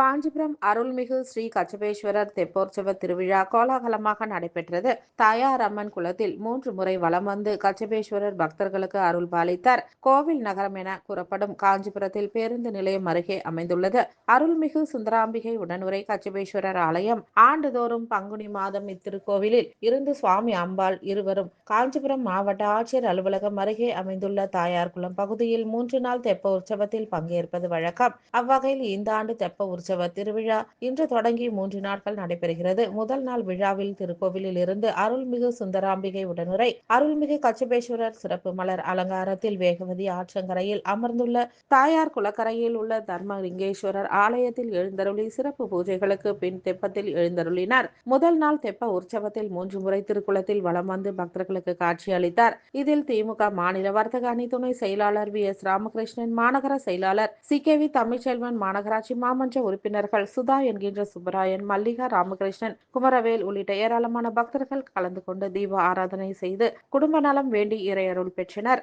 காஞ்சிபுரம் அருள்மிகு ஸ்ரீ கச்சபேஸ்வரர் தெப்போற்சவ திருவிழா கோலாகலமாக நடைபெற்றது. தாயார் அம்மன் குளத்தில் 3 முறை வலம் வந்து கச்சபேஸ்வரர் பக்தர்களுக்கு அருள் பாலித்தார். கோவில் நகரம் என கூறப்படும் காஞ்சிபுரத்தில் பேருந்து நிலையம் அருகே அமைந்துள்ளது. அருள்மிகு சுந்தராம்பிகை உடனுரை கச்சபேஸ்வரர் ஆலயம். ஆண்டுதோறும் பங்குனி மாதம் இத்திருக்கோவிலில் இருந்து சுவாமி அம்பாள் இருவரும் காஞ்சிபுரம் மாவட்ட ஆட்சியர் அலுவலகம் அருகே அமைந்துள்ள தாயார் குளம் பகுதியில் 3 நாள் தெப்ப உற்சவத்தில் பங்கேற்பது வழக்கம். அவ்வகையில் இந்த ஆண்டு தெப்ப உற்சவ திருவிழா இன்று தொடங்கி 3 நாட்கள் நடைபெறுகிறது. முதல் நாள் விழாவில் திருக்கோவிலில் இருந்து அருள்மிகு சுந்தராம்பிகை உடனுரை அருள்மிகு கச்சபேஸ்வரர் சிறப்பு மலர் அலங்காரத்தில் வேகவதி ஆற்றங்கரையில் அமர்ந்துள்ள தாயார் குளக்கரையில் உள்ள தர்மலிங்கேஸ்வரர் ஆலயத்தில் எழுந்தருளி சிறப்பு பூஜைகளுக்கு பின் தெப்பத்தில் எழுந்தருளினார். முதல் நாள் தெப்ப உற்சவத்தில் 3 முறை திருக்குளத்தில் வலம் வந்து பக்தர்களுக்கு காட்சி அளித்தார். இதில் திமுக மாநில வர்த்தக அணி துணை செயலாளர் வி.எஸ். ராமகிருஷ்ணன், மாநகர செயலாளர் சி.கே.வி. தமிழ்ச்செல்வன், மாநகராட்சி மாமன்ற உறுப்பினர்கள் சுதா என்கின்ற சுப்பராயன், மல்லிகா, ராமகிருஷ்ணன், குமரவேல் உள்ளிட்ட ஏராளமான பக்தர்கள் கலந்து கொண்டு தீப ஆராதனை செய்து குடும்ப நலம் வேண்டி இறையருள் பெற்றனர்.